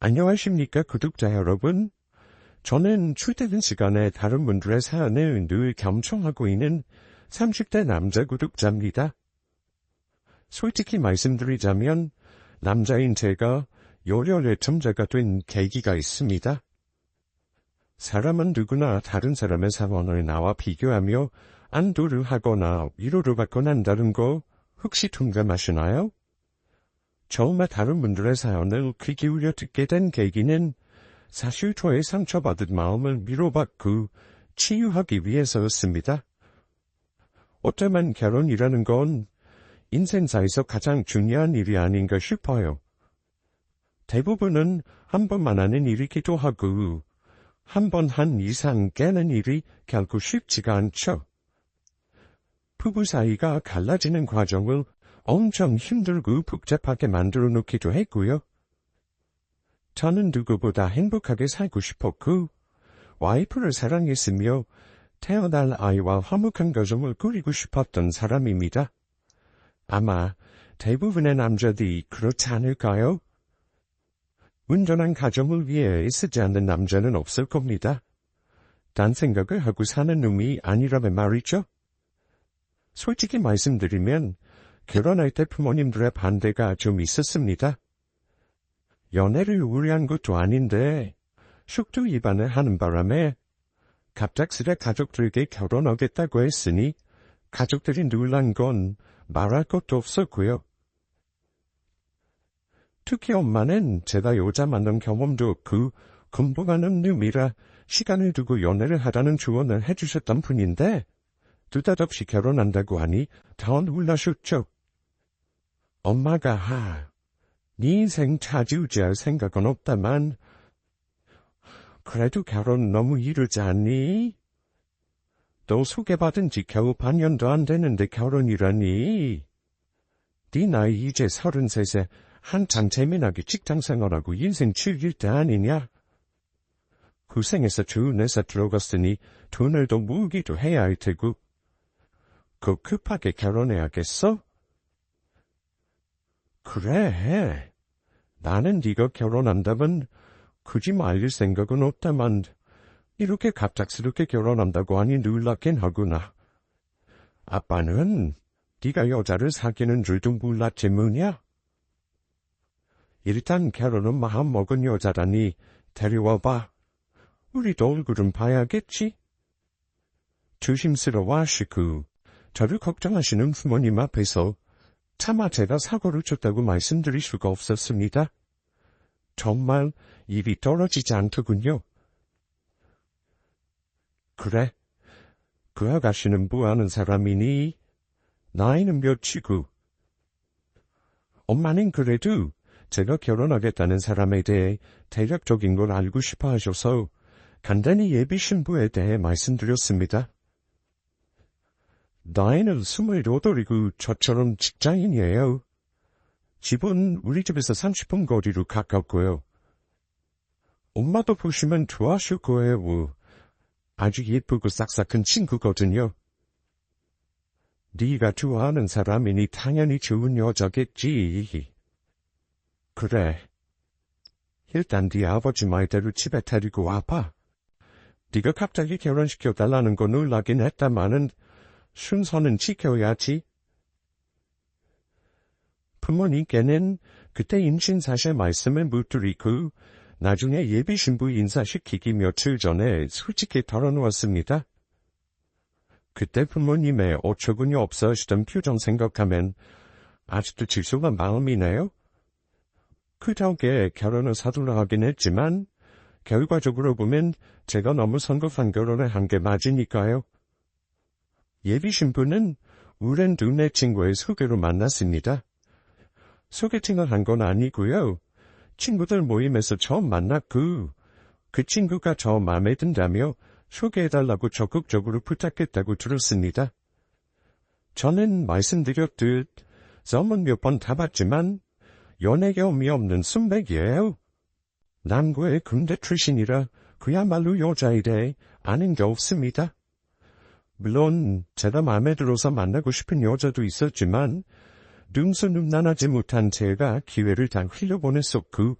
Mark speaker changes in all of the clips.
Speaker 1: 안녕하십니까, 구독자 여러분. 저는 출퇴근 시간에 다른 분들의 사연을 늘 경청하고 있는 30대 남자 구독자입니다. 솔직히 말씀드리자면 남자인 제가 요럴 애청자가 된 계기가 있습니다. 사람은 누구나 다른 사람의 상황을 나와 비교하며 안도를 하거나 위로를 받곤 한다는 거 혹시 동감하시나요? 처음에 다른 분들의 사연을 귀 기울여 듣게 된 계기는 사실 저의 상처받은 마음을 위로받고 치유하기 위해서였습니다. 어쩌면 결혼이라는 건 인생사에서 가장 중요한 일이 아닌가 싶어요. 대부분은 한 번만 하는 일이기도 하고 한 번 한 이상 깨는 일이 결코 쉽지가 않죠. 부부 사이가 갈라지는 과정을 엄청 힘들고 복잡하게 만들어 놓기도 했고요. 저는 누구보다 행복하게 살고 싶었고 와이프를 사랑했으며 태어날 아이와 화목한 가정을 꾸리고 싶었던 사람입니다. 아마 대부분의 남자들이 그렇지 않을까요? 온전한 가정을 위해 애쓰지 않는 남자는 없을 겁니다. 딴 생각을 하고 사는 놈이 아니라면 말이죠. 솔직히 말씀드리면 결혼할 때 부모님들의 반대가 좀 있었습니다. 연애를 오래 한 것도 아닌데 속도 위반을 하는 바람에 갑작스레 가족들에게 결혼하겠다고 했으니 가족들이 놀란 건 말할 것도 없었고요. 특히 엄마는 제가 여자 만난 경험도 없고 공부하는 놈이라 시간을 두고 연애를 하라는 조언을 해주셨던 분인데 느닷없이 결혼한다고 하니 더 놀라셨죠. 엄마가 네 인생 차지우지할 생각은 없다만 그래도 결혼 너무 이르지 않니? 너 소개받은 지 겨우 반년도 안 되는데 결혼이라니? 네 나이 이제 33세 한창 재미나게 직장생활하고 인생 즐길 때 아니냐? 고생해서 좋은 회사 들어갔으니 돈을 더 모으기도 해야 할 테고 그 급하게 결혼해야겠어? 그래, 나는 네가 결혼한다면 굳이 말릴 생각은 없다만 이렇게 갑작스럽게 결혼한다고 하니 놀랍긴 하구나. 아빠는 네가 여자를 사귀는 줄도 몰랐지 뭐냐? 일단 결혼은 마음먹은 여자라니 데려와봐. 우리도 얼굴은 봐야겠지? 조심스러워하시고 저를 걱정하시는 부모님 앞에서 차마 제가 사고를 쳤다고 말씀드릴 수가 없었습니다. 정말 입이 떨어지지 않더군요. 그래, 그 아가씨는 뭐하는 사람이니? 나이는 몇이고? 엄마는 그래도 제가 결혼하겠다는 사람에 대해 대략적인 걸 알고 싶어 하셔서 간단히 예비 신부에 대해 말씀드렸습니다. 나이는 28이고 저처럼 직장인이에요. 집은 우리 집에서 30분 거리로 가깝고요. 엄마도 보시면 좋아하실 거예요. 아주 예쁘고 싹싹한 친구거든요. 네가 좋아하는 사람이니 당연히 좋은 여자겠지. 그래. 일단 네 아버지 말대로 집에 데리고 와봐. 네가 갑자기 결혼시켜달라는 거 놀라긴 했다마는 순서는 지켜야지. 부모님께는 그때 임신 사실 말씀을 못 드리고 나중에 예비 신부 인사시키기 며칠 전에 솔직히 털어놓았습니다. 그때 부모님의 어처구니 없어 하시던 표정 생각하면 아직도 질소한 마음이네요. 그 덕에 결혼을 서둘러 하긴 했지만 결과적으로 보면 제가 너무 성급한 결혼을 한 게 맞으니까요. 예비 신부는 오랜 동네 친구의 소개로 만났습니다. 소개팅을 한 건 아니고요. 친구들 모임에서 처음 만났고 그 친구가 저 마음에 든다며 소개해달라고 적극적으로 부탁했다고 들었습니다. 저는 말씀드렸듯 썸은 몇 번 타봤지만 연애 경험이 없는 순백이에요. 남고의 군대 출신이라 그야말로 여자에 대해 아는 게 없습니다. 물론 제가 마음에 들어서 만나고 싶은 여자도 있었지만 능수능란하지 못한 제가 기회를 다 흘려보냈었고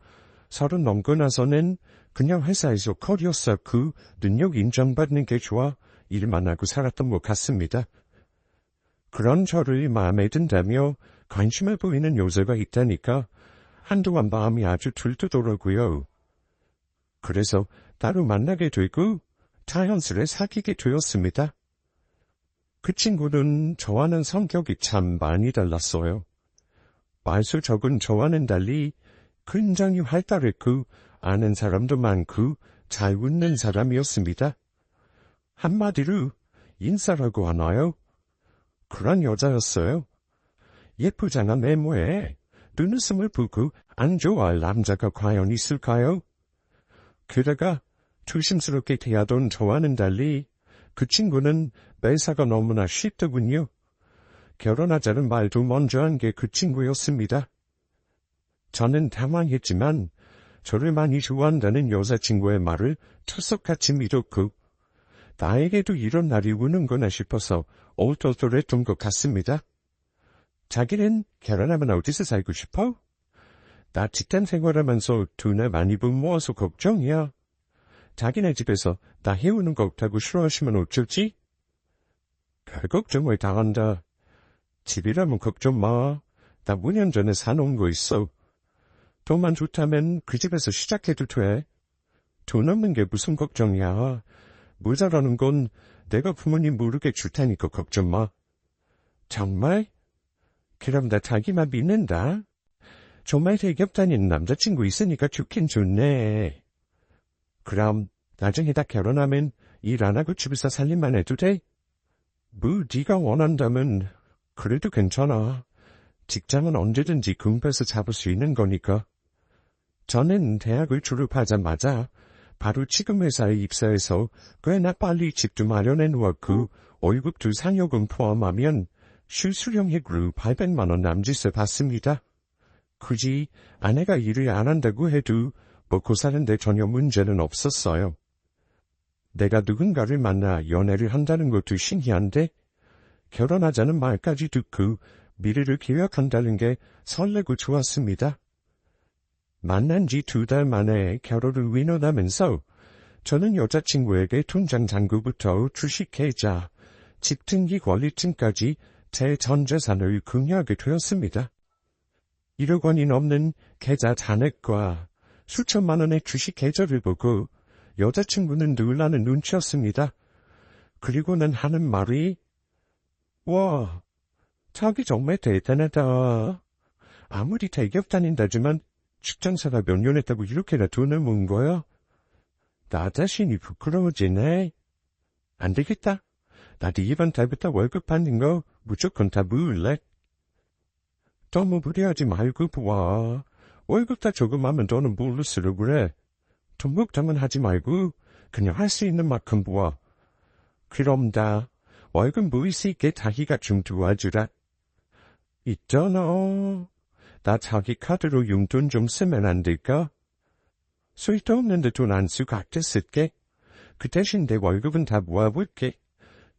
Speaker 1: 서른 넘고 나서는 그냥 회사에서 커리어 쌓고 능력 인정받는 게 좋아 일만 하고 살았던 것 같습니다. 그런 저를 마음에 든다며 관심을 보이는 요소가 있다니까 한동안 마음이 아주 들뜨더라고요. 그래서 따로 만나게 되고 자연스레 사귀게 되었습니다. 그 친구는 저와는 성격이 참 많이 달랐어요. 말수 적은 저와는 달리 굉장히 활달했고 아는 사람도 많고 잘 웃는 사람이었습니다. 한마디로 인싸라고 하나요? 그런 여자였어요. 예쁘장한 외모에 눈웃음을 보고 안 좋아할 남자가 과연 있을까요? 게다가 조심스럽게 대하던 저와는 달리 그 친구는 매사가 너무나 쉽더군요. 결혼하자는 말도 먼저 한 게 그 친구였습니다. 저는 당황했지만 저를 많이 좋아한다는 여자친구의 말을 철석같이 믿었고 나에게도 이런 날이 오는구나 싶어서 얼떨떨했던 것 같습니다. 자기는 결혼하면 어디서 살고 싶어? 나 직장 생활하면서 돈을 많이 못 모아서 걱정이야. 자기네 집에서 나 해오는 거 없다고 싫어하시면 어쩌지? 별 걱정을 다 한다. 집이라면 걱정 마. 나 5년 전에 사놓은 거 있어. 돈만 좋다면 그 집에서 시작해도 돼. 돈 없는 게 무슨 걱정이야. 모자라는 건 내가 부모님 모르게 줄 테니까 걱정 마. 정말? 그럼 나 자기만 믿는다. 정말 대기업 다니는 남자친구 있으니까 좋긴 좋네. 그럼 나중에 다 결혼하면 일 안 하고 집에서 살림만 해도 돼? 뭐 네가 원한다면 그래도 괜찮아. 직장은 언제든지 군배에서 잡을 수 있는 거니까. 저는 대학을 졸업하자마자 바로 지금 회사에 입사해서 꽤나 빨리 집도 마련해 놓았고 월급도 상여금 포함하면 실수령액으로 800만 원 남짓을 받습니다. 굳이 아내가 일을 안 한다고 해도 먹고 사는데 전혀 문제는 없었어요. 내가 누군가를 만나 연애를 한다는 것도 신기한데 결혼하자는 말까지 듣고 미래를 계획한다는 게 설레고 좋았습니다. 만난 지 2달 만에 결혼을 의논하면서 저는 여자친구에게 통장 잔고부터 주식계좌, 집 등기 권리증까지 제 전 재산을 공유하게 되었습니다. 1억 원이 넘는 계좌 잔액과 수천만 원의 주식 계좌를 보고 여자친구는 놀라는 눈치였습니다. 그리고는 하는 말이 와, 자기 정말 대단하다. 아무리 대기업 다닌다지만 직장생활 몇 년 했다고 이렇게나 돈을 모은 거야? 나 자신이 부끄러워지네. 안 되겠다. 나도 이번 달부터 월급 받는 거 무조건 다 모을래. 너무 무리하지 말고 보아. 월급 다 조금하면 너는 뭘로 쓰려고 그래. 돈 걱정은 하지 말고 그냥 할 수 있는 만큼 보아. 그럼 다 월급 모일 수 있게 자기가 좀 도와주라. 있잖아. 나 자기 카드로 용돈 좀 쓰면 안 될까? 수익도 없는데 돈 안 쓰고 아껴 쓸게. 그 대신 내 월급은 다 모아볼게.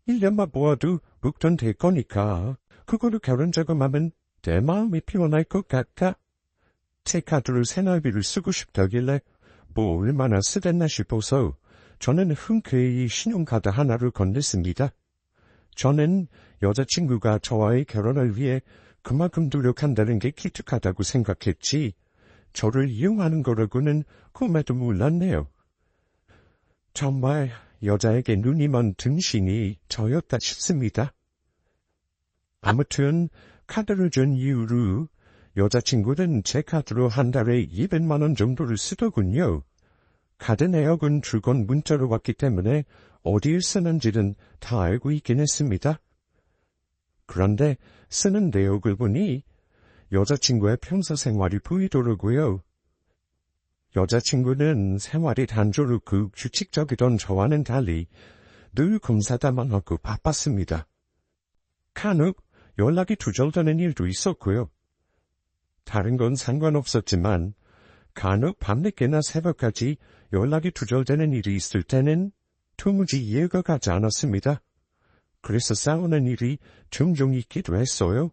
Speaker 1: 1년만 모아도 목돈 될 거니까 그걸로 결혼 자금하면 내 마음이 피곤할 것 같아. 제 카드로 생활비를 쓰고 싶다길래 뭐 얼마나 쓰랬나 싶어서 저는 흔쾌히 신용카드 하나를 건넸습니다. 저는 여자친구가 저와의 결혼을 위해 그만큼 노력한다는 게 기특하다고 생각했지 저를 이용하는 거라고는 꿈에도 몰랐네요. 정말 여자에게 눈이 먼 등신이 저였다 싶습니다. 아무튼 카드를 준 이후로 여자친구는 제 카드로 한 달에 200만 원 정도를 쓰더군요. 카드 내역은 줄곧 문자로 왔기 때문에 어디에 쓰는지는 다 알고 있긴 했습니다. 그런데 쓰는 내역을 보니 여자친구의 평소 생활이 보이더라고요. 여자친구는 생활이 단조롭고 규칙적이던 저와는 달리 늘 검사다만 하고 바빴습니다. 간혹 연락이 두절되는 일도 있었고요. 다른 건 상관없었지만 간혹 밤늦게나 새벽까지 연락이 두절되는 일이 있을 때는 도무지 이해가 가지 않았습니다. 그래서 싸우는 일이 종종 있기도 했어요.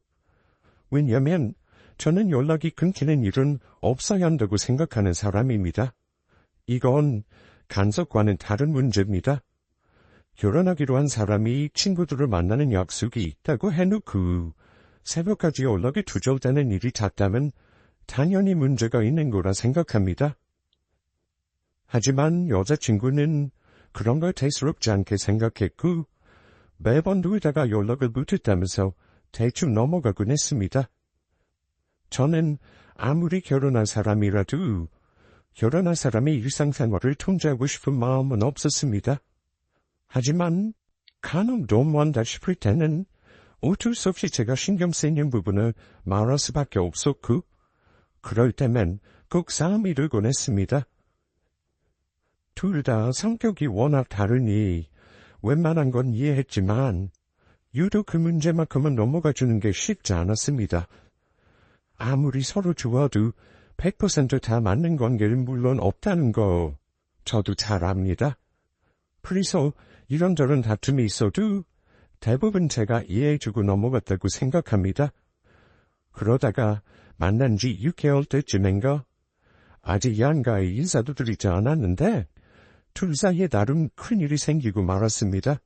Speaker 1: 왜냐면 저는 연락이 끊기는 일은 없어야 한다고 생각하는 사람입니다. 이건 간섭과는 다른 문제입니다. 결혼하기로 한 사람이 친구들을 만나는 약속이 있다고 해놓고 새벽까지 연락이 두절되는 일이 잦다면 당연히 문제가 있는 거라 생각합니다. 하지만 여자친구는 그런 걸 대수롭지 않게 생각했고 매번 누에다가 연락을 못했다면서 대충 넘어가곤 했습니다. 저는 아무리 결혼한 사람이라도 결혼한 사람의 일상생활을 통제하고 싶은 마음은 없었습니다. 하지만 간혹 너무한다 싶을 때는 어쩔 수 없이 제가 신경 쓰이는 부분을 말할 수밖에 없었고 그럴 때면 꼭 싸움이 되곤 했습니다. 둘 다 성격이 워낙 다르니 웬만한 건 이해했지만 유독 그 문제만큼은 넘어가주는 게 쉽지 않았습니다. 아무리 서로 좋아도 100% 다 맞는 관계는 물론 없다는 거 저도 잘 압니다. 그래서 이런저런 다툼이 있어도 대부분 제가 이해해주고 넘어갔다고 생각합니다. 그러다가 만난 지 6개월 때쯤인가 아직 양가에 인사도 드리지 않았는데 둘 사이에 나름 큰일이 생기고 말았습니다.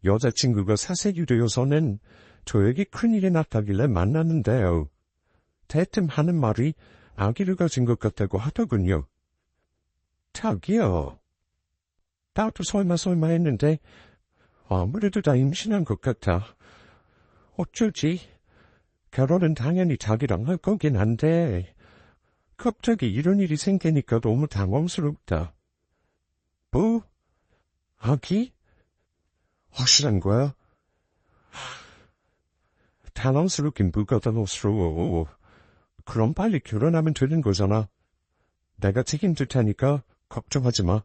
Speaker 1: 여자친구가 사색유도여서는 저에게 큰일이 났다길래 만났는데요. 대뜸 하는 말이 아기를 가진 것 같다고 하더군요. 자기요. 나도 설마 했는데 아무래도 다 임신한 것 같아. 어쩌지? 결혼은 당연히 자기랑 할 거긴 한데 갑자기 이런 일이 생기니까 너무 당황스럽다. 뭐? 아기? 확실한 거야? 당황스럽긴 뭐가 당황스러워. 그럼 빨리 결혼하면 되는 거잖아. 내가 책임질 테니까 걱정하지 마.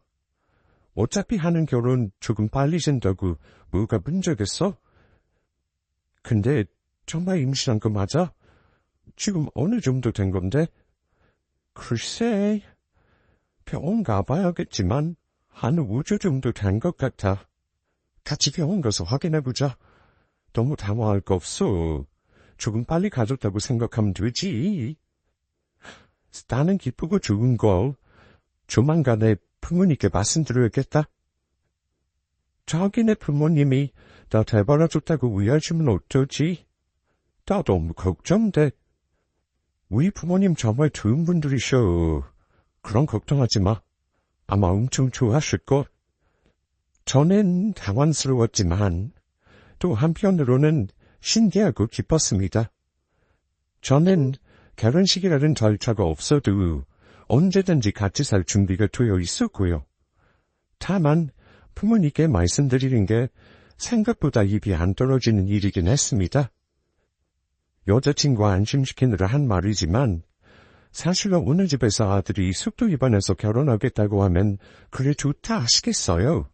Speaker 1: 어차피 하는 결혼 조금 빨리 된다고 뭐가 문제겠어? 근데 정말 임신한 거 맞아? 지금 어느 정도 된 건데? 글쎄, 병원 가봐야겠지만 한 5주 정도 된 것 같아. 같이 병원 가서 확인해보자. 너무 당황할 거 없어. 조금 빨리 가졌다고 생각하면 되지. 나는 기쁘고 좋은 걸 조만간에 부모님께 말씀드려야겠다. 자기네 부모님이 나 대바라줬다고 위해주면 어쩌지? 나 너무 걱정돼. 우리 부모님 정말 좋은 분들이셔. 그런 걱정하지 마. 아마 엄청 좋아하실걸. 저는 당황스러웠지만 또 한편으로는 신기하고 기뻤습니다. 저는 결혼식이라는 절차가 없어도 언제든지 같이 살 준비가 되어 있었고요. 다만 부모님께 말씀드리는 게 생각보다 입이 안 떨어지는 일이긴 했습니다. 여자친구와 안심시키느라 한 말이지만 사실은 어느 집에서 아들이 속도 위반해서 결혼하겠다고 하면 그래 좋다 하시겠어요.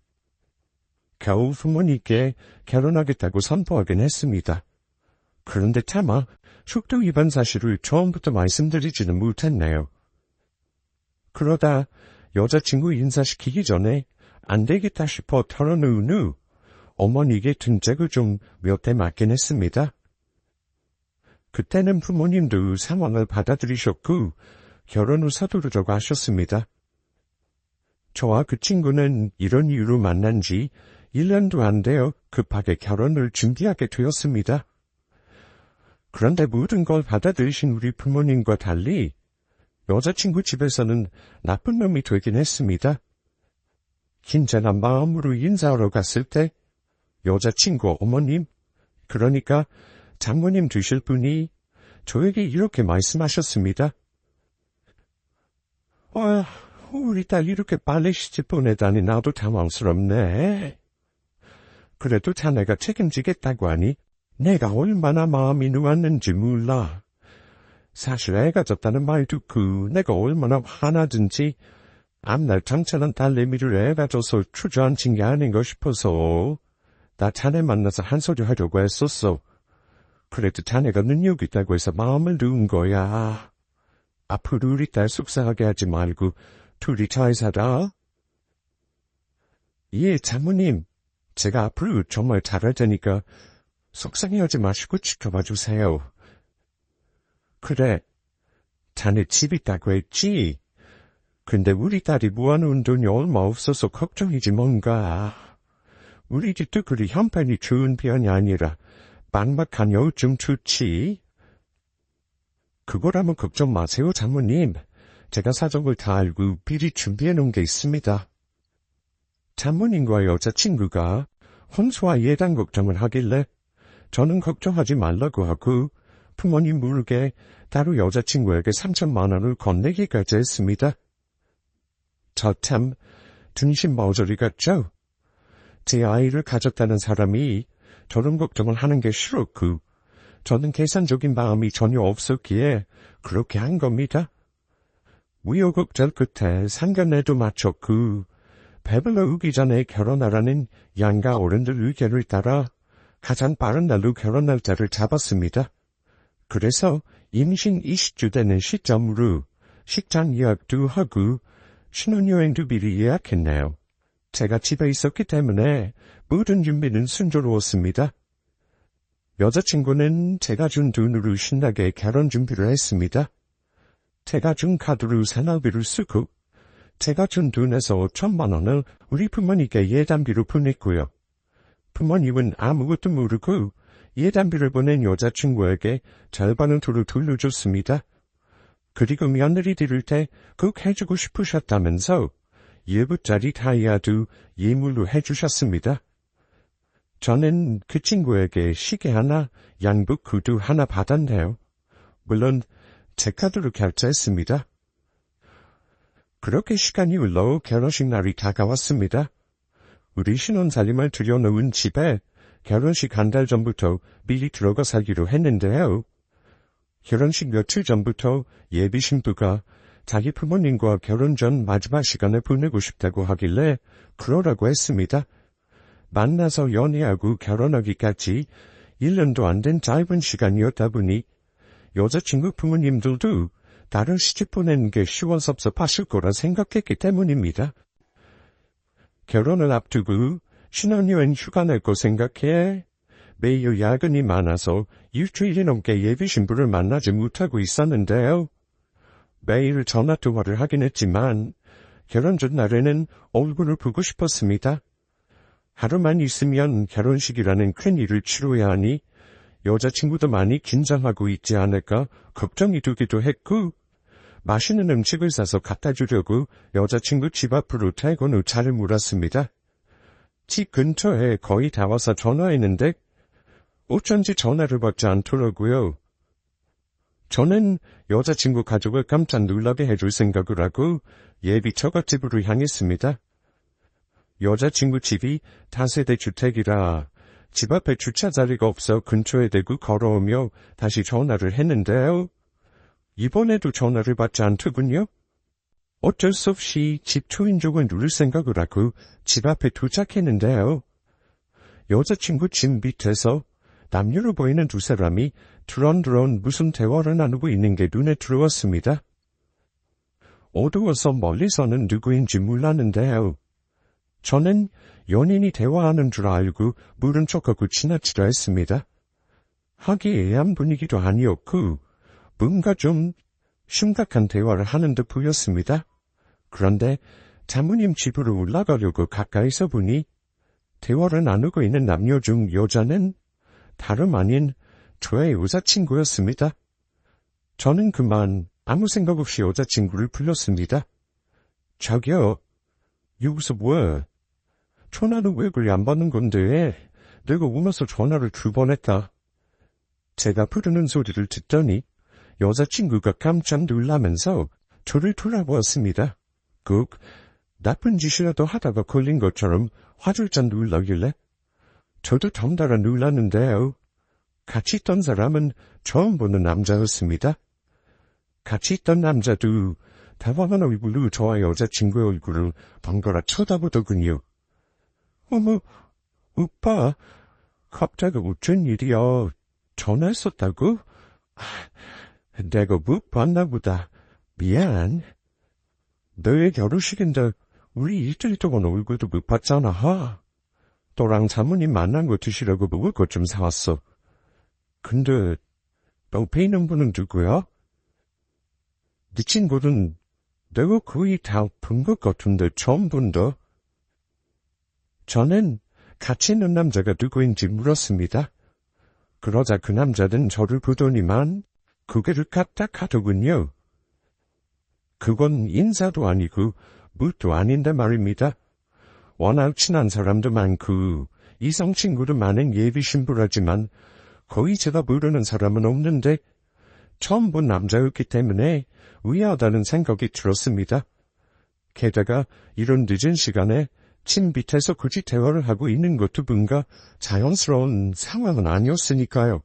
Speaker 1: 겨우 부모님께 결혼하겠다고 선포하긴 했습니다. 그런데 차마 속도 위반 사실을 처음부터 말씀드리지는 못했네요. 그러다 여자친구 인사시키기 전에 안 되겠다 싶어 털어놓은 후 어머니에게 등짝을 좀 몇 대 맞긴 했습니다. 그때는 부모님도 상황을 받아들이셨고 결혼 후 서두르자고 하셨습니다. 저와 그 친구는 이런 이유로 만난 지 1년도 안 되어 급하게 결혼을 준비하게 되었습니다. 그런데 모든 걸 받아들이신 우리 부모님과 달리 여자친구 집에서는 나쁜 놈이 되긴 했습니다. 긴장한 마음으로 인사하러 갔을 때 여자친구 어머님, 그러니까 장모님 되실 분이 저에게 이렇게 말씀하셨습니다. 우리 딸 이렇게 빨리 시집 보내다니 나도 당황스럽네. 그래도 자네가 책임지겠다고 하니 내가 얼마나 마음이 놓았는지 몰라. 사실 애가 졌다는 말 듣고 내가 얼마나 화나든지 앞날 당찬한 딸내미를 애가 져서 주저앉힌 게 아닌가 싶어서 나 자네 만나서 한 소리 하려고 했었어. 그래도 자네가 능력이 있다고 해서 마음을 놓은 거야. 앞으로 우리 딸 속상하게 하지 말고 둘이 잘 살아. 예, 장모님. 제가 앞으로 정말 잘할 테니까 속상해하지 마시고 지켜봐 주세요. 그래, 자네 집 있다고 했지? 근데 우리 딸이 모아놓은 돈이 얼마 없어서 걱정이지 뭔가. 우리 집도 그리 형편이 좋은 편이 아니라 막막한 요즘 좋지. 그거라면 걱정 마세요, 장모님. 제가 사정을 다 알고 미리 준비해놓은 게 있습니다. 장모님과 여자친구가 혼수와 예단 걱정을 하길래 저는 걱정하지 말라고 하고 부모님 모르게 따로 여자친구에게 3천만 원을 건네기까지 했습니다. 저 참 등신 머저리 같죠? 제 아이를 가졌다는 사람이 저런 걱정을 하는 게 싫었고 저는 계산적인 마음이 전혀 없었기에 그렇게 한 겁니다. 우여곡절 끝에 상견례도 마쳤고 배불러 오기 전에 결혼하라는 양가 어른들 의견을 따라 가장 빠른 날로 결혼 날짜를 잡았습니다. 그래서 임신 20주 되는 시점으로 식장 예약도 하고 신혼여행도 미리 예약했네요. 제가 집에 있었기 때문에 모든 준비는 순조로웠습니다. 여자친구는 제가 준 돈으로 신나게 결혼 준비를 했습니다. 제가 준 카드로 생활비를 쓰고 제가 준 돈에서 5천만 원을 우리 부모님께 예단비로 보냈고요. 부모님은 아무것도 모르고 예단비를 보낸 여자친구에게 절반은 돈을 돌려줬습니다. 그리고 며느리 들을 때 꼭 해주고 싶으셨다면서 예부짜리 다이아도 예물로 해주셨습니다. 저는 그 친구에게 시계 하나, 양복 구두 하나 받았네요. 물론 제 카드로 결제했습니다. 그렇게 시간이 흘러 결혼식 날이 다가왔습니다. 우리 신혼살림을 들여놓은 집에 결혼식 한 달 전부터 미리 들어가 살기로 했는데요. 결혼식 며칠 전부터 예비 신부가 자기 부모님과 결혼 전 마지막 시간을 보내고 싶다고 하길래 그러라고 했습니다. 만나서 연애하고 결혼하기까지 1년도 안 된 짧은 시간이었다 보니 여자친구 부모님들도 다른 시집 보내는 게 시원섭섭하실 거라 생각했기 때문입니다. 결혼을 앞두고 신혼여행 휴가 낼 거 생각해 매일 야근이 많아서 일주일이 넘게 예비 신부를 만나지 못하고 있었는데요. 매일 전화통화를 하긴 했지만 결혼 전날에는 얼굴을 보고 싶었습니다. 하루만 있으면 결혼식이라는 큰 일을 치러야 하니 여자친구도 많이 긴장하고 있지 않을까 걱정이 되기도 했고 맛있는 음식을 사서 갖다 주려고 여자친구 집 앞으로 퇴근 후 차를 몰았습니다. 집 근처에 거의 다 와서 전화했는데 어쩐지 전화를 받지 않더라고요. 저는 여자친구 가족을 깜짝 놀라게 해줄 생각을 하고 예비 처갓집으로 향했습니다. 여자친구 집이 다세대 주택이라 집 앞에 주차 자리가 없어 근처에 대고 걸어오며 다시 전화를 했는데요. 이번에도 전화를 받지 않더군요. 어쩔 수 없이 집 초인종을 누를 생각을 하고 집 앞에 도착했는데요. 여자친구 집 밑에서 남녀로 보이는 두 사람이 두런두런 무슨 대화를 나누고 있는 게 눈에 들어왔습니다. 어두워서 멀리서는 누구인지 몰랐는데요. 저는 연인이 대화하는 줄 알고 모른 척하고 지나치려 했습니다. 화기애애한 분위기도 아니었고 뭔가 좀 심각한 대화를 하는 듯 보였습니다. 그런데 장모님 집으로 올라가려고 가까이서 보니 대화를 나누고 있는 남녀 중 여자는 다름 아닌 저의 여자친구였습니다. 저는 그만 아무 생각 없이 여자친구를 불렀습니다. 자기야, 여기서 뭐해? 전화는 왜 그리 안 받는 건데? 내가 오면서 전화를 2번 했다. 제가 부르는 소리를 듣더니 여자친구가 깜짝 놀라면서 저를 돌아보았습니다. 꼭 나쁜 짓이라도 하다가 걸린 것처럼 화들짝 놀라길래 저도 덩달아 놀랐는데요. 같이 있던 사람은 처음 보는 남자였습니다. 같이 있던 남자도 당황한 얼굴로 저와 여자친구의 얼굴을 번갈아 쳐다보더군요. 어머, 오빠, 갑자기 어쩐 일이야? 전화했었다고? 내가 못 봤나 보다. 미안. 너의 결혼식인데 우리 일주일 동안 얼굴도 못 봤잖아. 너랑 사모님 만난 거 드시라고 먹을 것 좀 사왔어. 근데 너 옆에 있는 분은 누구야? 네 친구는 내가 거의 다 본 것 같은데 처음 본다. 저는 같이 있는 남자가 누구인지 물었습니다. 그러자 그 남자는 저를 보더니만 고개를 까딱하더군요. 그건 인사도 아니고 묻도 아닌데 말입니다. 워낙 친한 사람도 많고 이성 친구도 많은 예비 신부라지만 거의 제가 모르는 사람은 없는데 처음 본 남자였기 때문에 위하다는 생각이 들었습니다. 게다가 이런 늦은 시간에 침 밑에서 굳이 대화를 하고 있는 것도 뭔가 자연스러운 상황은 아니었으니까요.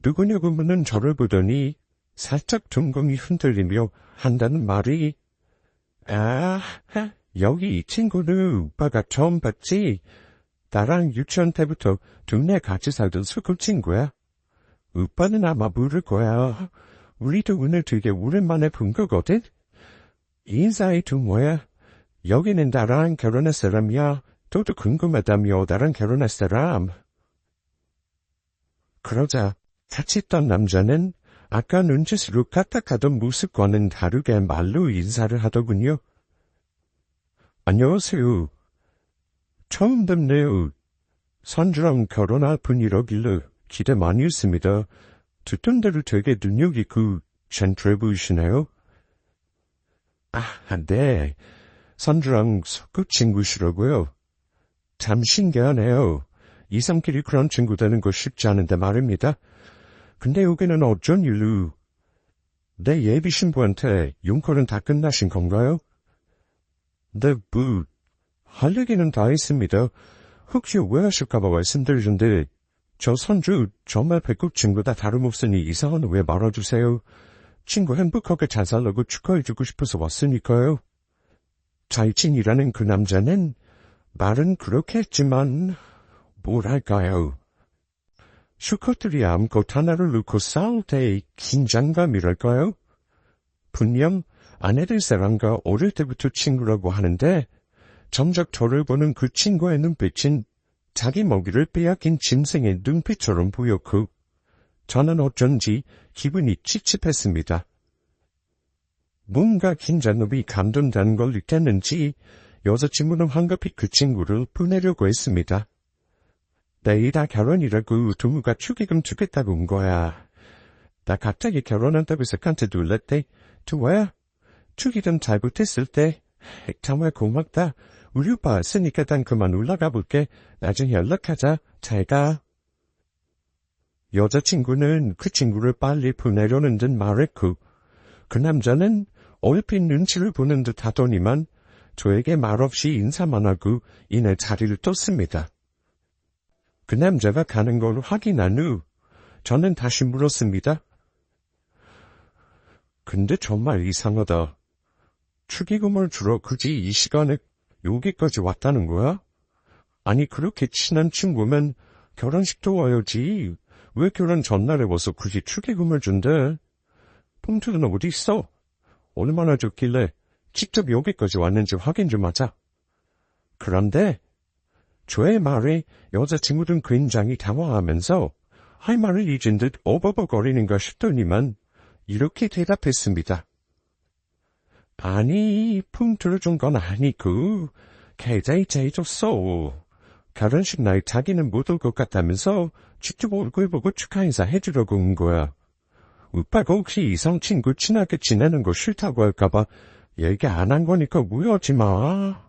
Speaker 1: 누구냐고 묻는 저를 보더니 살짝 둥근히 흔들리며 한다는 말이 여기 이 친구는 오빠가 처음 봤지? 나랑 유치원 때부터 동네 같이 살던 소꿉친구야. 오빠는 아마 모를 거야. 우리도 오늘 되게 오랜만에 본 거거든? 인사해 도 뭐야? 여기는 나랑 결혼할 사람이야. 너도 궁금하다며 나랑 결혼할 사람. 그러자 같이 있던 남자는 아까 눈짓으로 까딱하던 모습과는 다르게 말로 인사를 하더군요. 안녕하세요. 처음 뵙네요. 선주랑 결혼할 분이라길래 기대 많이 했습니다. 듣던 대로 되게 능력 있고 젠틀해 보이시네요. 네. 선주랑 소꿉친구시라고요. 참 신기하네요. 이성끼리 그런 친구 되는 거 쉽지 않은데 말입니다. 근데 여기는 어쩐 일로? 내 예비 신부한테 용건은 다 끝나신 건가요? 네, 할 얘기는 다 했습니다. 혹시 오해하실까봐 말씀드리는데, 저 선주 정말 배꼽 친구다 다름없으니 이상한 오해 말아주세요. 친구 행복하게 잘 살라고 축하해주고 싶어서 왔으니까요. 자이친이라는 그 남자는 말은 그렇게 했지만 뭐랄까요. 수컷들이 암컷 하나를 놓고 싸울 때의 긴장감이랄까요? 분명 아내들 사람과 어릴 때부터 친구라고 하는데 정작 저를 보는 그 친구의 눈빛은 자기 먹이를 빼앗긴 짐승의 눈빛처럼 보였고 저는 어쩐지 기분이 찝찝했습니다. 뭔가 긴장감이 감돈다는 걸 느꼈는지 여자친구는 황급히 그 친구를 보내려고 했습니다. 내일 다 결혼이라고 동우가 축의금 주겠다고 온 거야. 나 갑자기 결혼한다고 해서 깜짝 놀랐대. 좋아요. 축의금 잘못했을 때 정말 고맙다. 우리 오빠 왔으니까 난 그만 올라가 볼게. 나중에 연락하자. 잘 가. 여자친구는 그 친구를 빨리 보내려는 듯 말했고 그 남자는 얼핏 눈치를 보는 듯 하더니만 저에게 말없이 인사만 하고 이내 자리를 떴습니다. 그 남자가 가는 걸 확인한 후 저는 다시 물었습니다. 근데 정말 이상하다. 축의금을 주러 굳이 이 시간에 여기까지 왔다는 거야? 아니 그렇게 친한 친구면 결혼식도 와야지. 왜 결혼 전날에 와서 굳이 축의금을 준대? 봉투는 어디 있어? 얼마나 줬길래 직접 여기까지 왔는지 확인 좀 하자. 그런데 저의 말에 여자친구는 굉장히 당황하면서 할 말을 잊은 듯 어버버거리는가 싶더니만 이렇게 대답했습니다. 아니, 봉투를 준 건 아니고 계좌이체 해줬어. 결혼식 날 자기는 못 올 것 같다면서 직접 얼굴 보고 축하 인사 해주려고 온 거야. 오빠가 혹시 이성 친구 친하게 지내는 거 싫다고 할까봐 얘기 안 한 거니까 무효하지 마.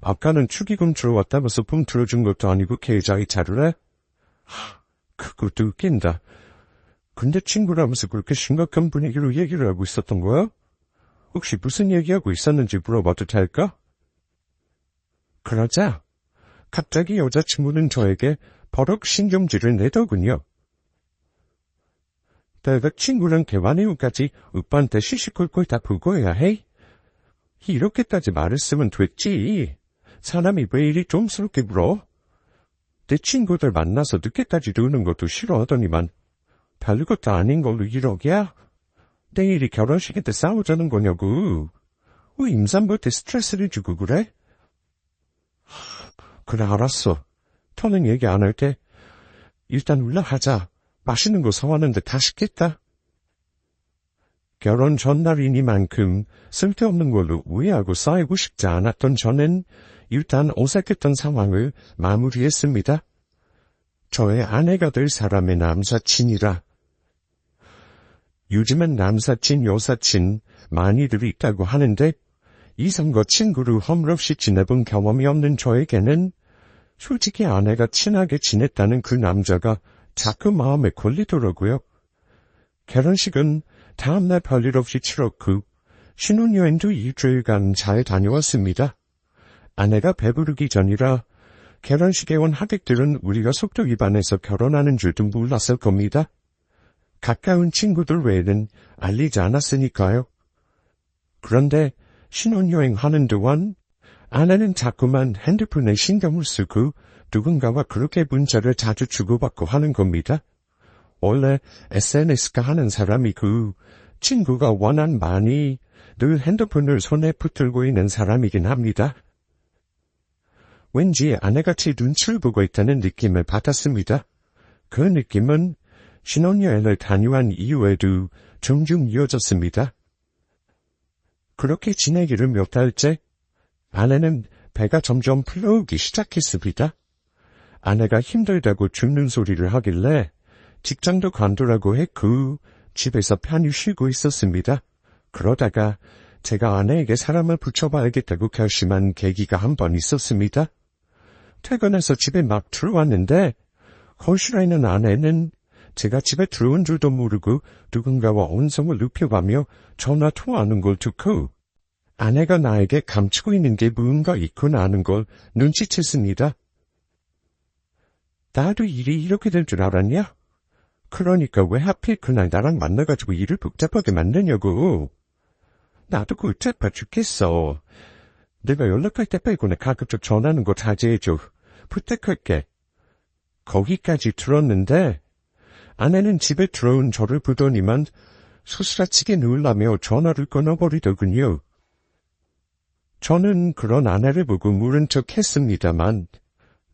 Speaker 1: 아까는 축의금 주러 왔다면서 봉투를 준 것도 아니고 계좌이체를 해? 그것도 웃긴다. 근데 친구라면서 그렇게 심각한 분위기로 얘기를 하고 있었던 거야? 혹시 무슨 얘기하고 있었는지 물어봐도 될까? 그러자 갑자기 여자친구는 저에게 버럭 신경질을 내더군요. 내가 친구랑 대화 내용까지 오빠한테 시시콜콜 다 보고해야 해? 이렇게까지 말했으면 됐지. 사람이 왜 이리 좀스럽게 굴어? 내 친구들 만나서 늦게까지 노는 것도 싫어하더니만 별것도 아닌 걸로 이러기야? 내일이 결혼식인데 싸우자는 거냐고. 왜 임산부한테 스트레스를 주고 그래? 그래 알았어. 더는 얘기 안 할게. 일단 올라가자. 맛있는 거 사왔는데 다 식겠다. 결혼 전날이니만큼 쓸데없는 걸로 오해하고 쌓이고 싶지 않았던 저는 일단 어색했던 상황을 마무리했습니다. 저의 아내가 될 사람의 남사친이라. 요즘은 남사친, 여사친 많이들 있다고 하는데 이성과 친구로 허물없이 지내본 경험이 없는 저에게는 솔직히 아내가 친하게 지냈다는 그 남자가 자꾸 마음에 걸리더라고요. 결혼식은 다음날 별일 없이 치렀고 신혼여행도 일주일간 잘 다녀왔습니다. 아내가 배부르기 전이라 결혼식에 온 하객들은 우리가 속도 위반해서 결혼하는 줄도 몰랐을 겁니다. 가까운 친구들 외에는 알리지 않았으니까요. 그런데 신혼여행하는 동안 아내는 자꾸만 핸드폰에 신경을 쓰고 누군가와 그렇게 문자를 자주 주고받고 하는 겁니다. 원래 SNS가 하는 사람이고 친구가 워낙 많이 늘 핸드폰을 손에 붙들고 있는 사람이긴 합니다. 왠지 아내같이 눈치를 보고 있다는 느낌을 받았습니다. 그 느낌은 신혼여행을 다녀온 이후에도 종종 이어졌습니다. 그렇게 지내기를 몇 달째 아내는 배가 점점 풀려오기 시작했습니다. 아내가 힘들다고 죽는 소리를 하길래 직장도 관두라고 했고 집에서 편히 쉬고 있었습니다. 그러다가 제가 아내에게 사람을 붙여봐야겠다고 결심한 계기가 한 번 있었습니다. 퇴근해서 집에 막 들어왔는데 거실에 있는 아내는 제가 집에 들어온 줄도 모르고 누군가와 언성을 높여가며 전화 통화하는 걸 듣고 아내가 나에게 감추고 있는 게 뭔가 있구나 하는 걸 눈치챘습니다. 나도 일이 이렇게 될 줄 알았냐? 그러니까 왜 하필 그날 나랑 만나가지고 일을 복잡하게 만드냐고. 나도 복잡해 죽겠어. 내가 연락할 때 빼고는 가급적 전화하는 거 자제해줘. 부탁할게. 거기까지 들었는데 아내는 집에 들어온 저를 보더니만 소스라치게 놀라며 전화를 끊어버리더군요. 저는 그런 아내를 보고 모른 척 했습니다만